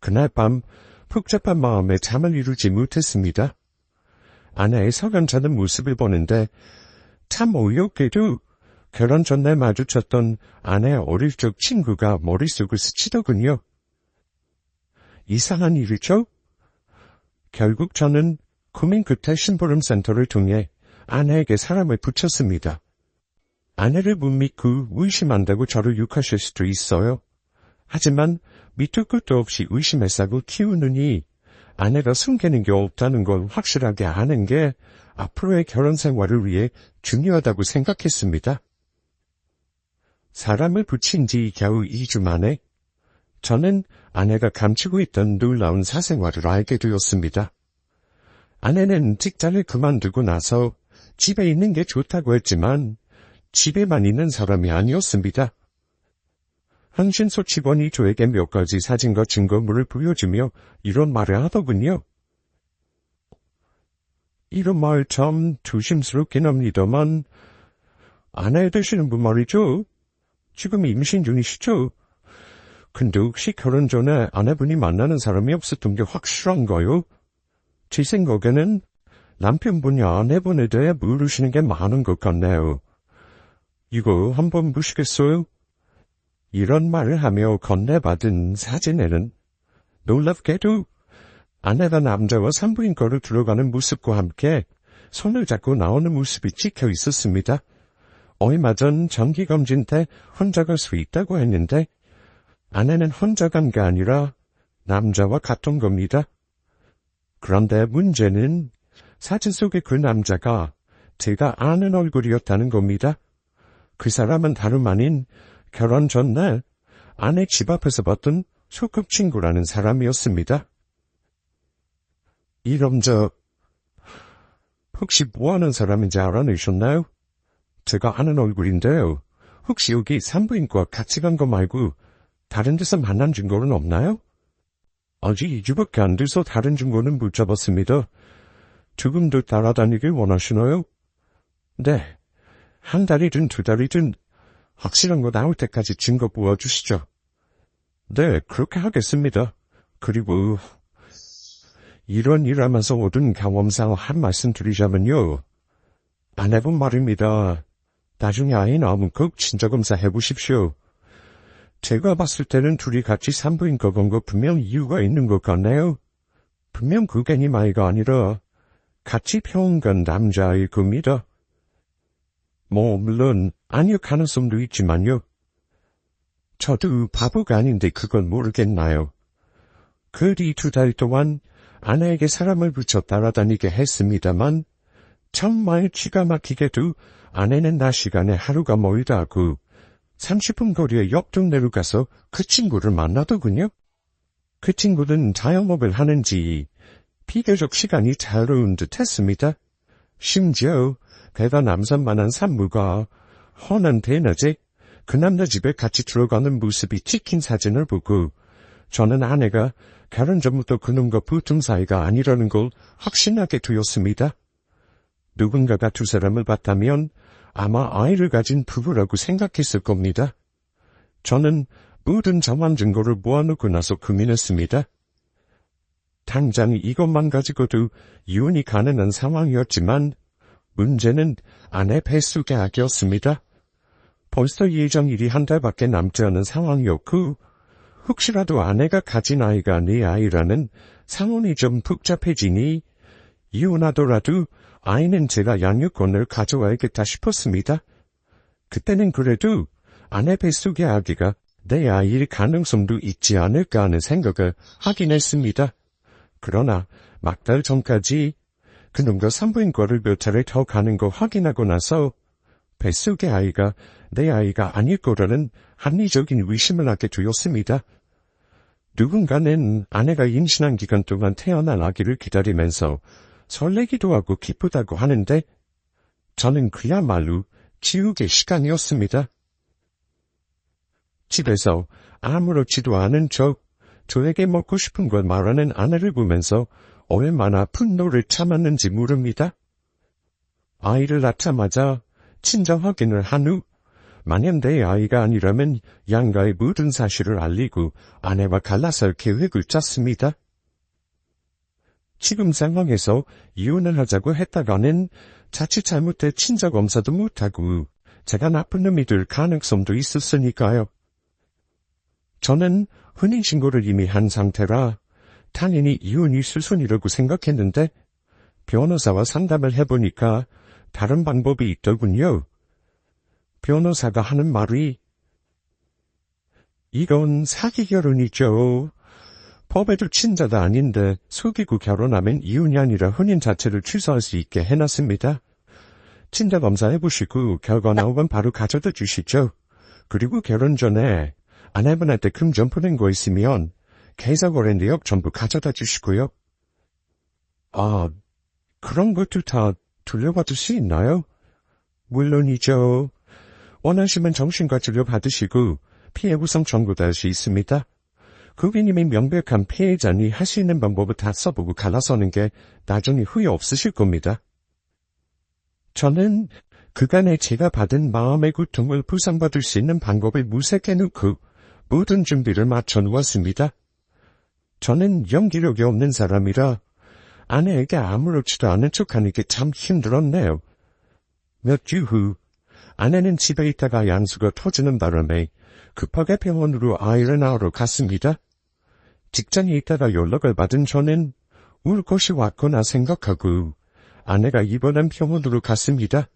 Speaker 1: 그날 밤 복잡한 마음에 잠을 이루지 못했습니다. 아내의 서간 자는 모습을 보는데 참 어이없게도 결혼 전날 마주쳤던 아내의 어릴 적 친구가 머릿속을 스치더군요. 이상한 일이죠? 결국 저는 고민 끝에 심부름센터를 통해 아내에게 사람을 붙였습니다. 아내를 못 믿고 의심한다고 저를 욕하실 수도 있어요. 하지만 밑도 끝도 없이 의심의 싹을 키우느니 아내가 숨기는 게 없다는 걸 확실하게 아는 게 앞으로의 결혼 생활을 위해 중요하다고 생각했습니다. 사람을 붙인 지 겨우 2주 만에 저는 아내가 감추고 있던 놀라운 사생활을 알게 되었습니다. 아내는 직장을 그만두고 나서 집에 있는 게 좋다고 했지만 집에만 있는 사람이 아니었습니다. 한신소 직원이 저에게 몇 가지 사진과 증거물을 보여주며 이런 말을 하더군요. 이런 말 참 조심스럽긴 합니다만 아내 되시는 분 말이죠. 지금 임신 중이시죠? 근데 혹시 결혼 전에 아내분이 만나는 사람이 없었던 게 확실한가요? 제 생각에는 남편분이 아내분에 대해 모르시는 게 많은 것 같네요. 이거 한번 보시겠어요? 이런 말을 하며 건네받은 사진에는 놀랍게도 아내가 남자와 산부인과를 들어가는 모습과 함께 손을 잡고 나오는 모습이 찍혀 있었습니다. 얼마 전 정기검진 때 혼자 갈 수 있다고 했는데 아내는 혼자 간 게 아니라 남자와 갔던 겁니다. 그런데 문제는 사진 속의 그 남자가 제가 아는 얼굴이었다는 겁니다. 그 사람은 다름 아닌 결혼 전날 아내 집 앞에서 봤던 소꿉친구라는 사람이었습니다. 이런 혹시 뭐하는 사람인지 알아내셨나요? 제가 아는 얼굴인데요. 혹시 여기 산부인과 같이 간 거 말고 다른 데서 만난 증거는 없나요? 아직 2주밖에 안 돼서 다른 증거는 못 잡았습니다. 조금 더 따라다니길 원하시나요? 네. 한 달이든 2달이든 확실한 거 나올 때까지 증거 보여주시죠. 네, 그렇게 하겠습니다. 그리고 이런 일 하면서 얻은 경험상 한 말씀 드리자면요. 아내분 말입니다. 나중에 아이 낳으면 꼭 친자검사 해보십시오. 제가 봤을 때는 둘이 같이 산부인과 간 거 분명 이유가 있는 것 같네요. 분명 그 괜히 아이가 아니라 같이 병원 간 남자아이일 겁니다. 물론 아닐 가능성도 있지만요. 저도 바보가 아닌데 그걸 모르겠나요. 그 뒤 2달 동안 아내에게 사람을 붙여 따라다니게 했습니다만 정말 기가 막히게도 아내는 낮 시간에 하루가 멀다고 30분 거리의 옆 동네로 가서 그 친구를 만나더군요. 그 친구는 자영업을 하는지 비교적 시간이 자유로운 듯 했습니다. 심지어 배가 남산만한 산모가 훤한 대낮에 그 남자 집에 같이 들어가는 모습이 찍힌 사진을 보고 저는 아내가 결혼 전부터 그놈과 붙은 사이가 아니라는 걸 확신하게 되었습니다. 누군가가 두 사람을 봤다면 아마 아이를 가진 부부라고 생각했을 겁니다. 저는 모든 정황 증거를 모아놓고 나서 고민했습니다. 당장 이것만 가지고도 이혼이 가능한 상황이었지만 문제는 아내 뱃속의 아기였습니다. 벌써 예정일이 한 달밖에 남지 않은 상황이었고 혹시라도 아내가 가진 아이가 내 아이라는 상황이 좀 복잡해지니 이혼하더라도 아이는 제가 양육권을 가져와야겠다 싶었습니다. 그때는 그래도 아내 뱃속의 아기가 내 아이일 가능성도 있지 않을까 하는 생각을 하긴 했습니다. 그러나 막 달 전까지 그놈과 산부인과를 몇 차례 더 가는 거 확인하고 나서 뱃속의 아이가 내 아이가 아닐 거라는 합리적인 의심을 하게 되었습니다. 누군가는 아내가 임신한 기간 동안 태어난 아기를 기다리면서 설레기도 하고 기쁘다고 하는데 저는 그야말로 지옥의 시간이었습니다. 집에서 아무렇지도 않은 저에게 먹고 싶은 걸 말하는 아내를 보면서 얼마나 분노를 참았는지 모릅니다. 아이를 낳자마자 친정 확인을 한 후 만약 내 아이가 아니라면 양가의 모든 사실을 알리고 아내와 갈라설 계획을 짰습니다. 지금 상황에서 이혼을 하자고 했다가는 자칫 잘못해 친자검사도 못하고 제가 나쁜 놈이 될 가능성도 있었으니까요. 저는 혼인신고를 이미 한 상태라 당연히 이혼이 수순이라고 생각했는데 변호사와 상담을 해보니까 다른 방법이 있더군요. 변호사가 하는 말이 이건 사기 결혼이죠. 법에도 친자가 아닌데 속이고 결혼하면 이혼이 아니라 혼인 자체를 취소할 수 있게 해놨습니다. 친자 검사해보시고 결과 나오면 바로 가져다 주시죠. 그리고 결혼 전에 아내분한테 금전 보낸 거 있으면 계좌거래 내역 전부 가져다 주시고요. 그런 것도 다 돌려받을 수 있나요? 물론이죠. 원하시면 정신과 치료 받으시고 피해 구성 청구도 할 수 있습니다. 고객님이 명백한 피해자니 할 수 있는 방법을 다 써보고 갈라서는 게 나중에 후회 없으실 겁니다. 저는 그간에 제가 받은 마음의 고통을 보상받을 수 있는 방법을 무색해놓고 모든 준비를 마쳐놓았습니다. 저는 연기력이 없는 사람이라 아내에게 아무렇지도 않은 척하는 게 참 힘들었네요. 몇 주 후 아내는 집에 있다가 양수가 터지는 바람에 급하게 병원으로 아이를 낳으러 갔습니다. 직장에 있다가 연락을 받은 저는 울 것이 왔구나 생각하고 아내가 입원한 병원으로 갔습니다.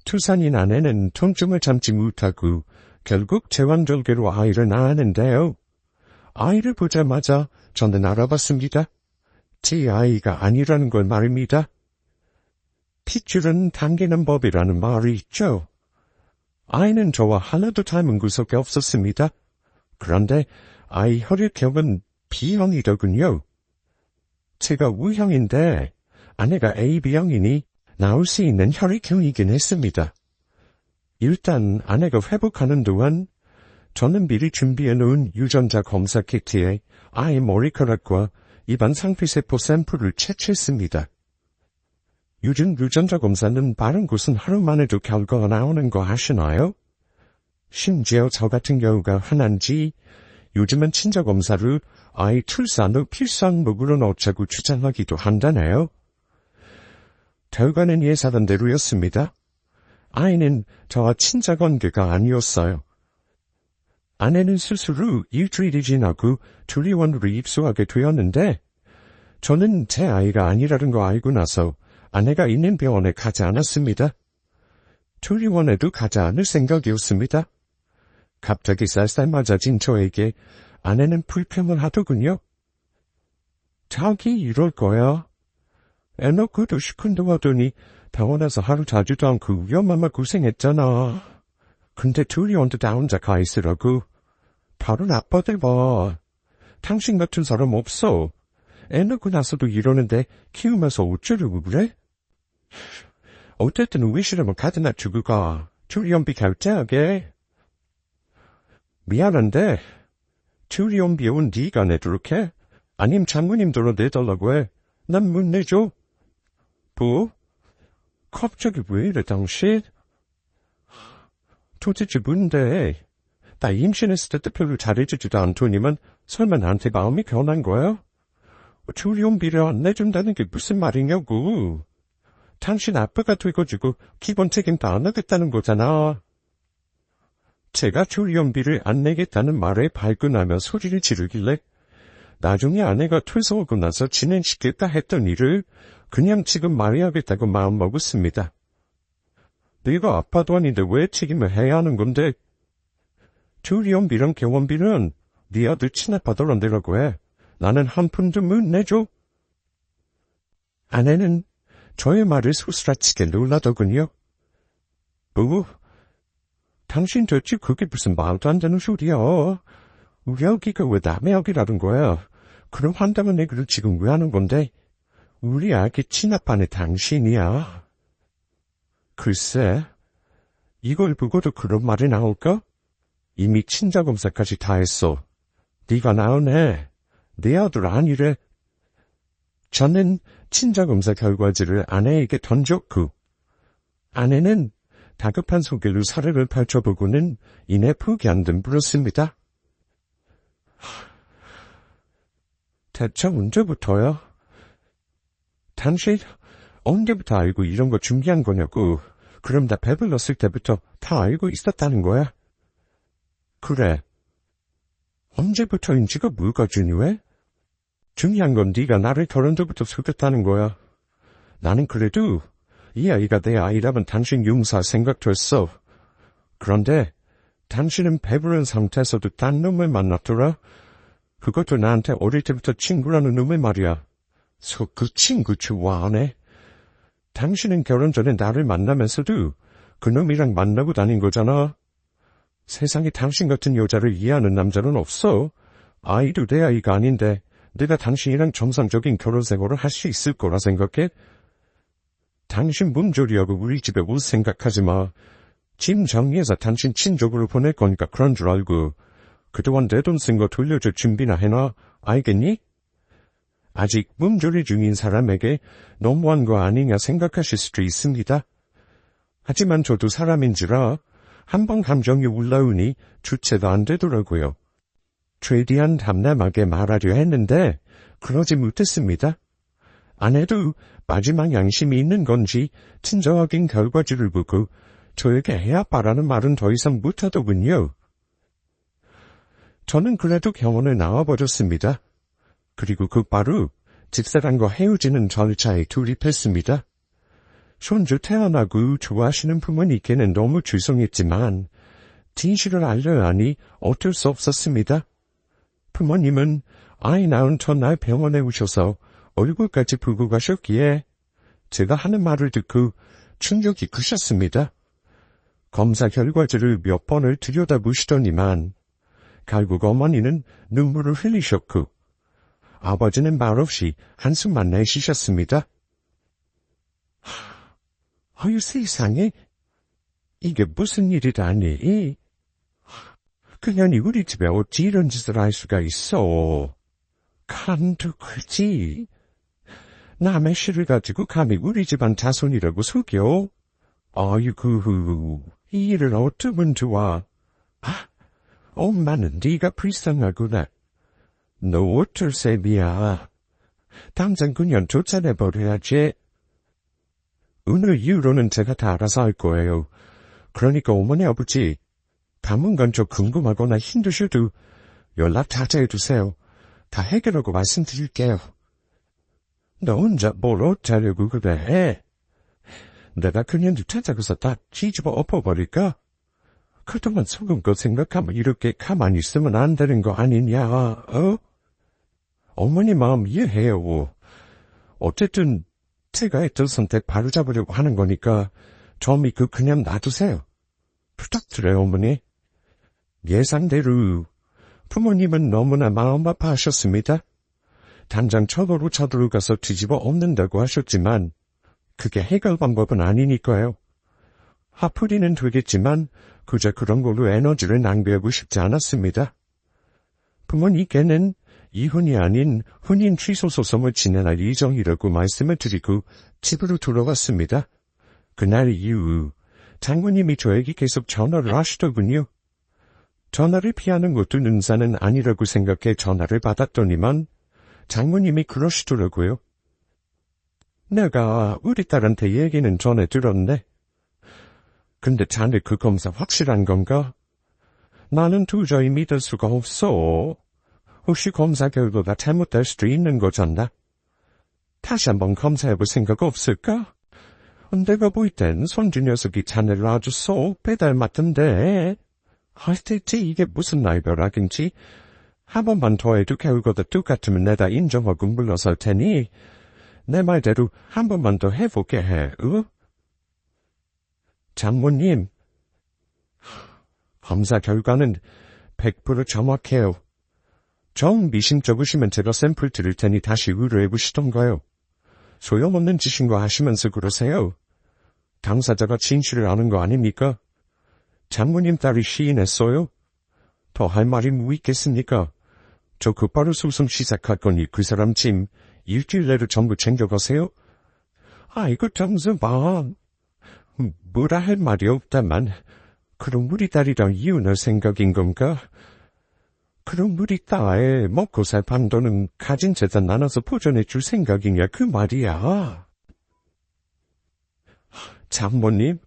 Speaker 1: 투산인 아내는 통증을 참지 못하고 결국 제왕절개로 아이를 낳았는데요. 아이를 보자마자 저는 알아봤습니다. 제 아이가 아니라는 걸 말입니다. 핏줄은 당기는 법이라는 말이 있죠. 아이는 저와 하나도 닮은 구석이 없었습니다. 그런데 아이 혈액형은 B형이더군요. 제가 U형인데 아내가 AB형이니 나올 수 있는 혈액형이긴 했습니다. 일단 아내가 회복하는 동안 저는 미리 준비해놓은 유전자 검사 키트에 아이 머리카락과 입안 상피세포 샘플을 채취했습니다. 요즘 유전자 검사는 빠른 곳은 하루만 해도 결과가 나오는 거 아시나요? 심지어 저 같은 경우가 흔한지 요즘은 친자 검사를 아이 출산 후 필수 항목으로 넣자고 주장하기도 한다네요. 결과는 예상한 대로였습니다. 아이는 저와 친자관계가 아니었어요. 아내는 스스로 일주일이 지나고 조리원으로 입소하게 되었는데 저는 제 아이가 아니라는 거 알고 나서 아내가 있는 병원에 가지 않았습니다. 조리원에도 가지 않을 생각이었습니다. 갑자기 쌀쌀 맞아진 저에게 아내는 불평을 하더군요. 자기 이럴 거야. 애 놓고도 시큰둥하더니 병원에서 하루 자주도 않고 위험하마 고생했잖아. 근데 조리원도 나 혼자 가 있으라고. 바로 나빠대봐. 당신 같은 사람 없어. 애 낳고 나서도 이러는데 키우면서 어쩌려고 그래? 어쨌든 왜 싫으면 가드나 주고 가. 조리원비 결제하게. 미안한데 조리원비ውን 네가 내도록 해. 아님 장모님들로 내달라고 해. 난 못 내줘. 뭐? 갑자기 왜 이래 당신? 도대체 뭔데? 나 임신했을 때 별로 잘해주지도 않더니만 설마 나한테 마음이 변한 거야? 조리원비를 안 내준다는 게 무슨 말이냐고. 당신 아빠가 돼가지고 기본 책임 다 안 하겠다는 거잖아. 제가 조리원비를 안 내겠다는 말에 발끈하며 소리를 지르길래 나중에 아내가 퇴소하고 나서 진행시켰다 했던 일을 그냥 지금 말해야겠다고 마음먹었습니다. 네가 아빠도 아닌데 왜 책임을 해야 하는 건데? 조리원비랑 병원비는 네 아들 친아빠들 내라고 해. 나는 한 푼도 못 내줘. 아내는 저의 말을 소스라치게 놀라더군요. 뭐? 당신 도대체 그게 무슨 말도 안 되는 소리야. 우리 아기가 왜 남의 아기라는 거야? 그럼 한다면 얘기를 지금 왜 하는 건데? 우리 아기 친아빠는 당신이야. 글쎄, 이걸 보고도 그런 말이 나올까? 이미 친자검사까지 다 했어. 네가 낳은 내 아들 아니래. 저는 친자검사 결과지를 아내에게 던졌고 아내는 다급한 소개로 사례를 펼쳐보고는 이내 포기한 듯 물었습니다. 대체 언제부터야? 당신 언제부터 알고 이런 거 준비한 거냐고. 그럼 나 배불렀을 때부터 다 알고 있었다는 거야? 그래. 언제부터인지가 뭐가 중요해? 중요한 건 네가 나를 결혼 전부터 속였다는 거야. 나는 그래도 이 아이가 내 아이라면 당신 용서할 생각도 했어. 그런데 당신은 배부른 상태에서도 딴 놈을 만났더라. 그것도 나한테 어릴 때부터 친구라는 놈을 말이야. 그 친구 좋아하네. 당신은 결혼 전에 나를 만나면서도 그 놈이랑 만나고 다닌 거잖아. 세상에 당신 같은 여자를 이해하는 남자는 없어. 아이도 내 아이가 아닌데 내가 당신이랑 정상적인 결혼 생활을 할 수 있을 거라 생각해? 당신 몸조리하고 우리 집에 올 생각하지 마. 짐 정리해서 당신 친족으로 보낼 거니까 그런 줄 알고 그동안 내 돈 쓴 거 돌려줄 준비나 해놔. 알겠니? 아직 몸조리 중인 사람에게 너무한 거 아니냐 생각하실 수도 있습니다. 하지만 저도 사람인지라 한번 감정이 올라오니 주체도 안 되더라고요. 최대한 담담하게 말하려 했는데 그러지 못했습니다. 아내도 마지막 양심이 있는 건지 친절하긴 결과지를 보고 저에게 해야 바라는 말은 더 이상 못하더군요. 저는 그래도 병원을 나와버렸습니다. 그리고 곧바로 집사람과 헤어지는 절차에 돌입했습니다. 손주 태어나고 좋아하시는 부모님께는 너무 죄송했지만 진실을 알려야 하니 어쩔 수 없었습니다. 부모님은 아이 낳은 첫날 병원에 오셔서 얼굴까지 보고 가셨기에 제가 하는 말을 듣고 충격이 크셨습니다. 검사 결과지를 몇 번을 들여다보시더니만 결국 어머니는 눈물을 흘리셨고 아버지는 말없이 한숨만 내쉬셨습니다. 아유 세상에, 이게 무슨 일이라니? 그년이 우리 집에 어찌 이런 짓을 할 수가 있어. 간두하지. 남의 시를 가지고 감히 우리 집안 자손이라고 속여? 아이고, 이 일을 어쩌면 좋아. 엄마는 네가 불쌍하구나. 너 어쩔 셈이야. 당장 그년 쫓아내버려야지. 오늘 이후로는 제가 다 알아서 할 거예요. 그러니까 어머니 아버지, 당분간 저 궁금하거나 힘드셔도 연락 자제해두세요. 다 해결하고 말씀드릴게요. 너 혼자 뭘 어쩌려고 그래? 내가 그년들 찾아가서 다 뒤집어 엎어버릴까? 그동안 속은 거 생각하면 이렇게 가만히 있으면 안 되는 거 아니냐, 어? 어머니 마음 이해해요. 어쨌든 제가 했던 선택 바로잡으려고 하는 거니까 좀 믿고 그냥 놔두세요. 부탁드려요, 어머니. 예상대로 부모님은 너무나 마음 아파하셨습니다. 당장 처벌로 쳐들어가서 뒤집어 엎는다고 하셨지만 그게 해결 방법은 아니니까요. 화풀이는 되겠지만 그저 그런 걸로 에너지를 낭비하고 싶지 않았습니다. 부모님께는 이혼이 아닌 혼인 취소 소송을 진행할 예정이라고 말씀을 드리고 집으로 돌아왔습니다. 그날 이후 장모님이 저에게 계속 전화를 하시더군요. 전화를 피하는 것도 능사는 아니라고 생각해 전화를 받았더니만 장모님이 그러시더라고요. 내가 우리 딸한테 얘기는 전해 들었네. 근데 자네 그 검사 확실한 건가? 나는 도저히 믿을 수가 없어. 혹시 검사 결과가 잘못될 수도 있는 거잖아. 다시 한번 검사해볼 생각 없을까? 내가 볼 땐 손주 녀석이 자네를 아주 쏙 빼닮았던데. 대체 이게 무슨 날벼락인지. 한 번만 더 해도 결과가 똑같으면 내가 인정하고 물러설 테니 내 말대로 한 번만 더 해보게 해, 어? 장모님, 검사 결과는 100% 정확해요. 정 미심쩍으시면 제가 샘플 드릴 테니 다시 의뢰해보시던가요. 소용없는 짓인 거 아시면서 그러세요. 당사자가 진실을 아는 거 아닙니까? 장모님 딸이 시인했어요? 더 할 말이 뭐 있겠습니까? 저 곧바로 소송 시작할 거니 그 사람 짐 일주일 내로 전부 챙겨가세요. 아이고 정수방, 뭐라 할 말이 없다만 그럼 우리 딸이랑 이혼할 생각인 건가? 그럼 우리 딸 먹고 살 방도는 가진 재산 나눠서 보전해 줄 생각이냐 그 말이야. 장모님,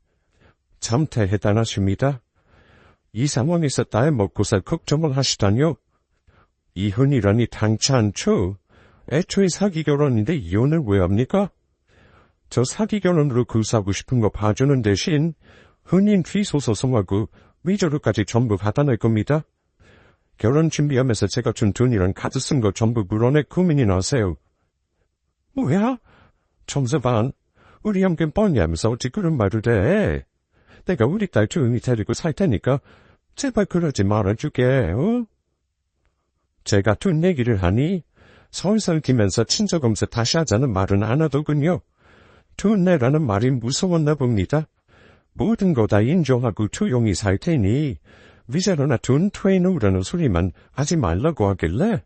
Speaker 1: 참 대단하십니다. 이 상황에서 딸 먹고 살 걱정을 하시다뇨? 이혼이라니 당치 않죠. 애초에 사기 결혼인데 이혼을 왜 합니까? 저 사기 결혼으로 구사하고 싶은 거 봐주는 대신 혼인 취소 소송하고 위조료까지 전부 받아낼 겁니다. 결혼 준비하면서 제가 준 돈이랑 카드 쓴 거 전부 물어낼 고민이 나세요. 뭐야? 점수반, 우리 형님 뻔히하면서 어찌 그런 말을 해? 내가 우리 딸 조용히 데리고 살 테니까 제발 그러지 말아주게, 어? 제가 돈 얘기를 하니 설설 기면서 친정검사 다시 하자는 말은 안 하더군요. 돈 내라는 말이 무서웠나 봅니다. 모든 거 다 인정하고 조용히 살 테니 위자료나 돈 퇴놓으라는 소리만 하지 말라고 하길래.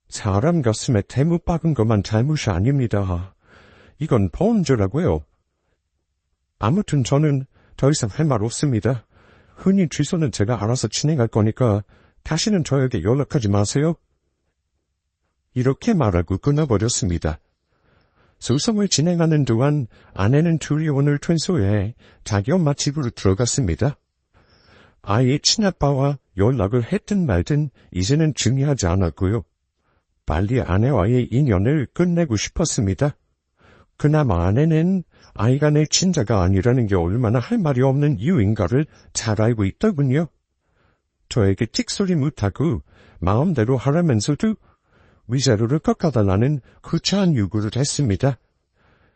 Speaker 1: 사람 가슴에 대못 박은 것만 잘못이 아닙니다. 이건 범죄라고요. 아무튼 저는 더 이상 할 말 없습니다. 혼인 취소는 제가 알아서 진행할 거니까 다시는 저에게 연락하지 마세요. 이렇게 말하고 끊어버렸습니다. 소송을 진행하는 동안 아내는 둘이 오늘 퇴소해 자기 엄마 집으로 들어갔습니다. 아이의 친아빠와 연락을 했든 말든 이제는 중요하지 않았고요. 빨리 아내와의 인연을 끝내고 싶었습니다. 그나마 아내는 아이가 내 친자가 아니라는 게 얼마나 할 말이 없는 이유인가를 잘 알고 있더군요. 저에게 틱소리 못하고 마음대로 하라면서도 위자료를 깎아달라는 구차한 요구를 했습니다.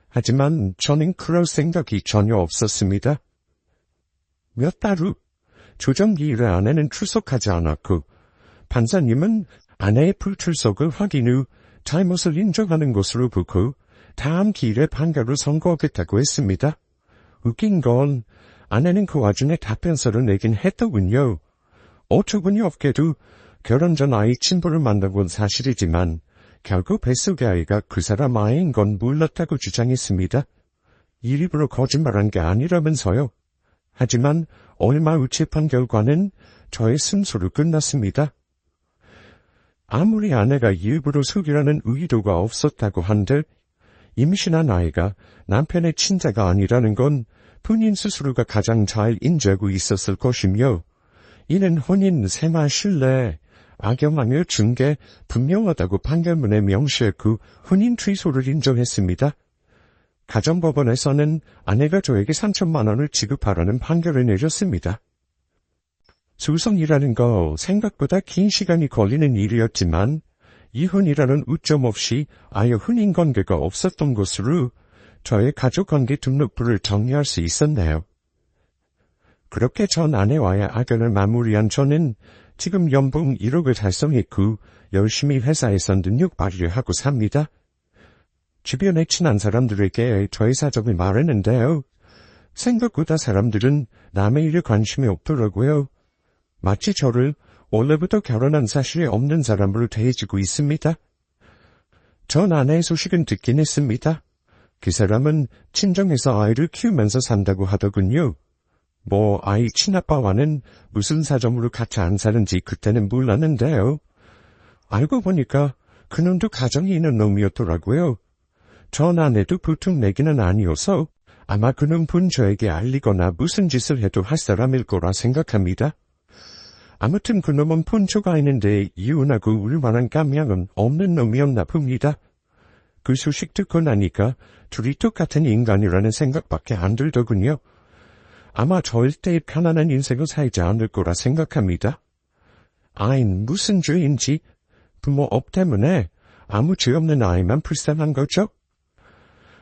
Speaker 1: 하지만 저는 그럴 생각이 전혀 없었습니다. 몇 달 후 조정기일에 아내는 출석하지 않았고 판사님은 아내의 불출석을 확인 후 잘못을 인정하는 것으로 보고 다음 기일에 판결을 선고하겠다고 했습니다. 웃긴 건 아내는 그 와중에 답변서를 내긴 했더군요. 어처구니 없게도 결혼 전 아이 친부를 만난 건 사실이지만 결국 뱃속의 아이가 그 사람 아이인 건 몰랐다고 주장했습니다. 일부러 거짓말한 게 아니라면서요. 하지만 얼마 후 재판 결과는 저의 승소로 끝났습니다. 아무리 아내가 일부러 속이라는 의도가 없었다고 한들 임신한 아이가 남편의 친자가 아니라는 건 본인 스스로가 가장 잘 인지하고 있었을 것이며, 이는 혼인 생활 신뢰, 악영향을 준 게 분명하다고 판결문에 명시했고 혼인 취소를 인정했습니다. 가정법원에서는 아내가 저에게 3천만 원을 지급하라는 판결을 내렸습니다. 소송이라는 거 생각보다 긴 시간이 걸리는 일이었지만 이혼이라는 우점 없이 아예 혼인 관계가 없었던 것으로 저의 가족관계 등록부를 정리할 수 있었네요. 그렇게 전 아내와의 악연을 마무리한 저는 지금 연봉 1억을 달성했고 열심히 회사에서 능력 발휘를 하고 삽니다. 주변의 친한 사람들에게 저의 사정을 말했는데요. 생각보다 사람들은 남의 일에 관심이 없더라고요. 마치 저를 원래부터 결혼한 사실이 없는 사람으로 대해주고 있습니다. 전 아내의 소식은 듣긴 했습니다. 그 사람은 친정에서 아이를 키우면서 산다고 하더군요. 아이 친아빠와는 무슨 사정으로 같이 안 사는지 그때는 몰랐는데요. 알고 보니까 그놈도 가정이 있는 놈이었더라고요. 전 아내도 보통 내기는 아니어서 아마 그놈 분 저에게 알리거나 무슨 짓을 해도 할 사람일 거라 생각합니다. 아무튼 그놈은 폰초가 있는데 이혼하고 울만한 감량은 없는 놈이었나 봅니다. 그 소식 듣고 나니까 둘이 똑같은 인간이라는 생각밖에 안 들더군요. 아마 절대 편안한 인생을 살지 않을 거라 생각합니다. 아인 무슨 죄인지 부모 업 때문에 아무 죄 없는 아이만 불쌍한 거죠?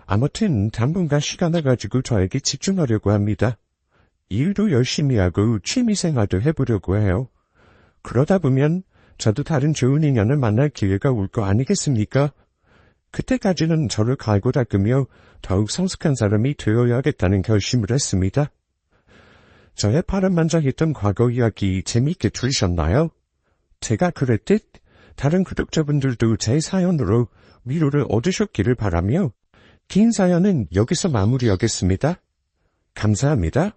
Speaker 1: 아무튼 당분간 시간을 가지고 저에게 집중하려고 합니다. 일도 열심히 하고 취미생활도 해보려고 해요. 그러다 보면 저도 다른 좋은 인연을 만날 기회가 올 거 아니겠습니까? 그때까지는 저를 갈고 닦으며 더욱 성숙한 사람이 되어야겠다는 결심을 했습니다. 저의 파란만장했던 과거 이야기 재미있게 들으셨나요? 제가 그랬듯 다른 구독자분들도 제 사연으로 위로를 얻으셨기를 바라며 긴 사연은 여기서 마무리하겠습니다. 감사합니다.